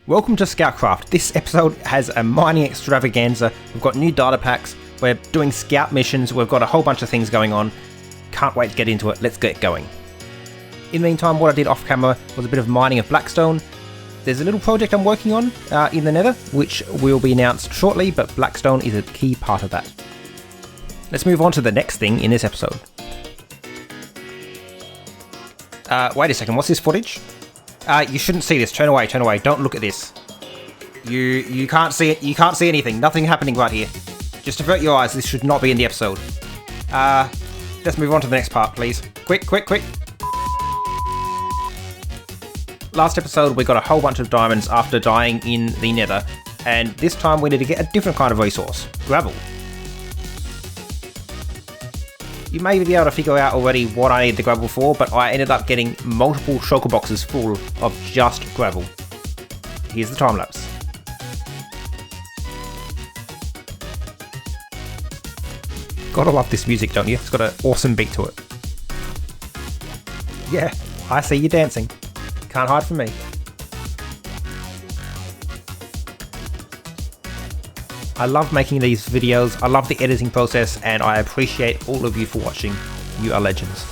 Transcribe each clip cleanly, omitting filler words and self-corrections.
Welcome to Scoutcraft. This episode has a mining extravaganza. We've got new data packs, we're doing scout missions, we've got a whole bunch of things going on. Can't wait to get into it, let's get going. In the meantime, what I did off camera was a bit of mining of Blackstone. There's a little project I'm working on in the Nether, which will be announced shortly, but Blackstone is a key part of that. Let's move on to the next thing in this episode. Wait a second, what's this footage? You shouldn't see this. Turn away, don't look at this. You can't see it, you can't see anything, nothing happening right here. Just avert your eyes, this should not be in the episode. Let's move on to the next part, please. Quick. Last episode we got a whole bunch of diamonds after dying in the Nether, and this time we need to get a different kind of resource, gravel. You may be able to figure out already what I need the gravel for, but I ended up getting multiple shulker boxes full of just gravel. Here's the time lapse. Gotta love this music, don't you? It's got an awesome beat to it. Yeah, I see you dancing. Can't hide from me. I love making these videos, I love the editing process, and I appreciate all of you for watching. You are legends.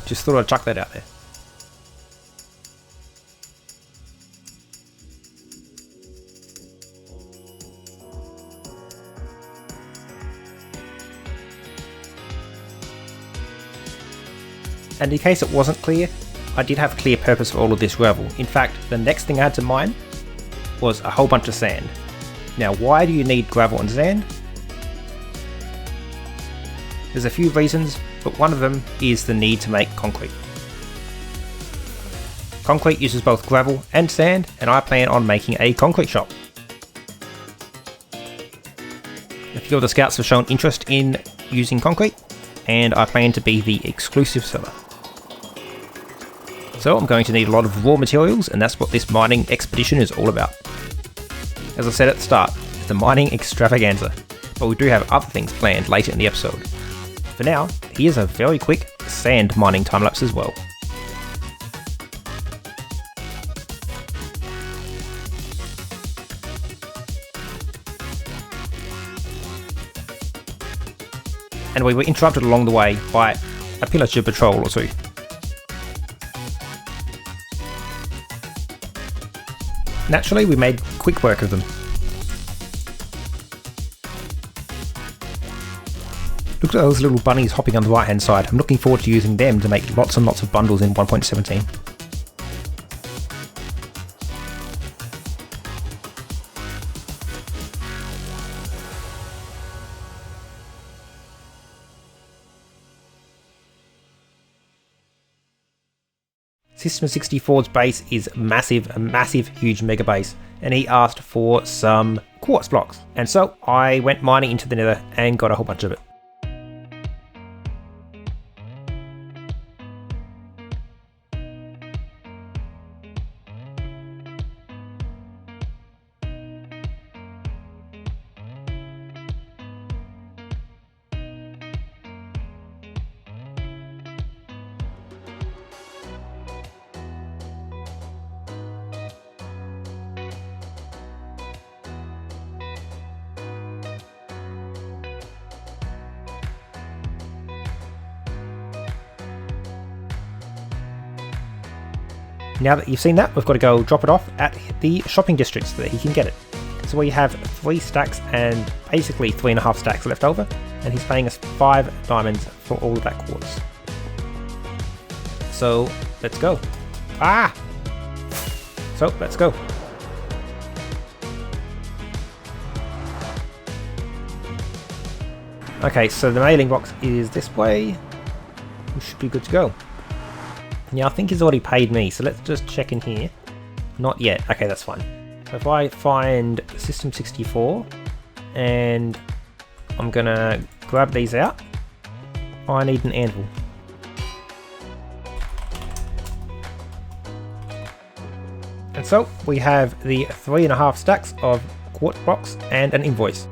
Just thought I'd chuck that out there. And in case it wasn't clear, I did have a clear purpose for all of this gravel. In fact, the next thing I had to mine was a whole bunch of sand. Now, why do you need gravel and sand? There's a few reasons, but one of them is the need to make concrete. Concrete uses both gravel and sand, and I plan on making a concrete shop. A few of the scouts have shown interest in using concrete, and I plan to be the exclusive seller. So I'm going to need a lot of raw materials, and that's what this mining expedition is all about. As I said at the start, it's a mining extravaganza, but we do have other things planned later in the episode. For now, here's a very quick sand mining time-lapse as well. And we were interrupted along the way by a pillager patrol or two. Naturally, we made quick work of them. Look at those little bunnies hopping on the right hand side. I'm looking forward to using them to make lots and lots of bundles in 1.17. System 64's base is massive, a massive, huge mega base, and he asked for some quartz blocks. And so I went mining into the Nether and got a whole bunch of it. Now that you've seen that, we've got to go drop it off at the shopping district so that he can get it. So we have 3 stacks and basically 3.5 stacks left over, and he's paying us 5 diamonds for all of that quartz. So let's go. So let's go. Okay, so the mailing box is this way. We should be good to go. Now I think he's already paid me, so let's just check in here. Not yet. Okay, that's fine. So if I find System 64 and I'm gonna grab these out, I need an anvil. And so we have the 3.5 stacks of quartz blocks and an invoice.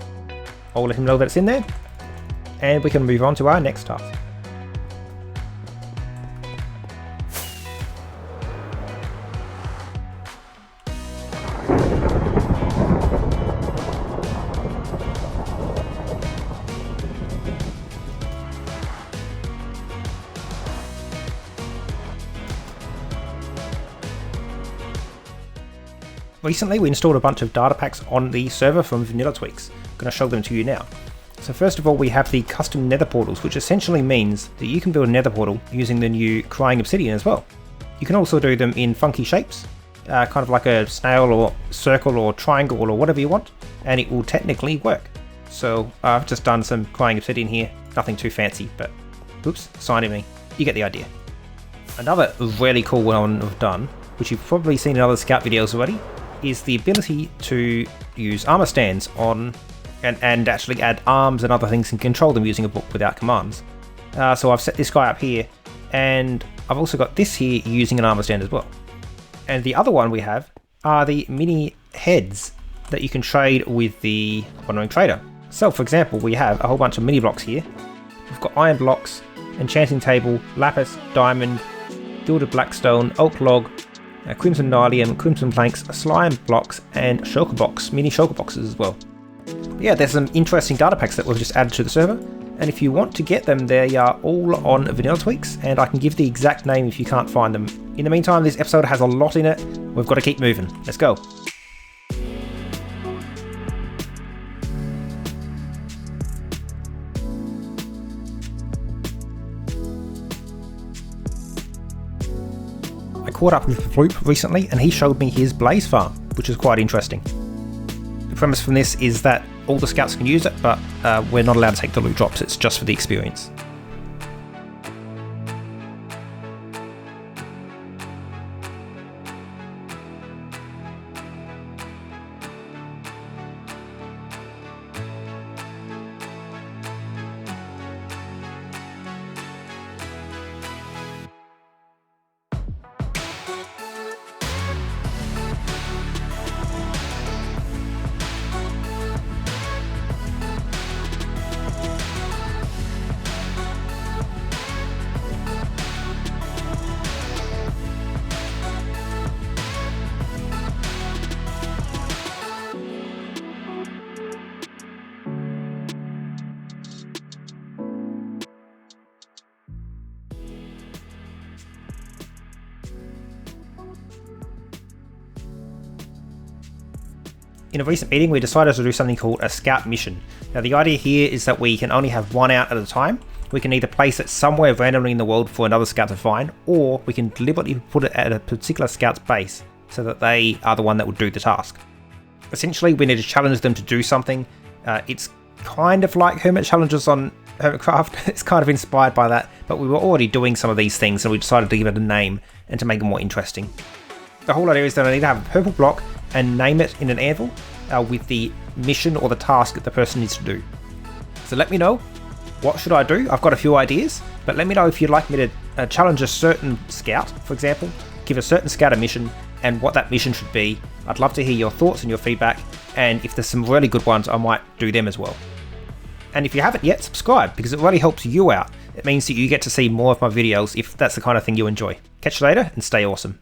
I'll let him know that it's in there, and we can move on to our next task. Recently we installed a bunch of data packs on the server from Vanilla Tweaks. I'm going to show them to you now. So first of all we have the custom Nether Portals, which essentially means that you can build a Nether Portal using the new Crying Obsidian as well. You can also do them in funky shapes, kind of like a snail or circle or triangle or whatever you want, and it will technically work. So I've just done some Crying Obsidian here, nothing too fancy, but oops, signing me. You get the idea. Another really cool one I've done, which you've probably seen in other Scout videos already, is the ability to use armor stands on and actually add arms and other things and control them using a book without commands. So I've set this guy up here, and I've also got this here using an armor stand as well. And the other one we have are the mini heads that you can trade with the Wandering Trader. So for example, we have a whole bunch of mini blocks here. We've got iron blocks, enchanting table, lapis, diamond, gilded blackstone, oak log, crimson nylium, crimson planks, slime blocks, and shulker box, mini shulker boxes as well. But yeah, there's some interesting data packs that we've just added to the server, and if you want to get them, they are all on Vanilla Tweaks, and I can give the exact name if you can't find them. In the meantime, this episode has a lot in it. We've got to keep moving. Let's go. I caught up with Vloop recently, and he showed me his Blaze Farm, which is quite interesting. The premise from this is that all the scouts can use it, but we're not allowed to take the loot drops, it's just for the experience. In a recent meeting, we decided to do something called a scout mission. Now the idea here is that we can only have one out at a time. We can either place it somewhere randomly in the world for another scout to find, or we can deliberately put it at a particular scout's base so that they are the one that will do the task. Essentially, we need to challenge them to do something. It's kind of like hermit challenges on Hermitcraft. It's kind of inspired by that, but we were already doing some of these things, so we decided to give it a name and to make it more interesting. The whole idea is that I need to have a purple block and name it in an anvil with the mission or the task that the person needs to do. So let me know, what should I do? I've got a few ideas, but let me know if you'd like me to challenge a certain scout, for example, give a certain scout a mission and what that mission should be. I'd love to hear your thoughts and your feedback, and if there's some really good ones, I might do them as well. And if you haven't yet, subscribe, because it really helps you out. It means that you get to see more of my videos if that's the kind of thing you enjoy. Catch you later, and stay awesome.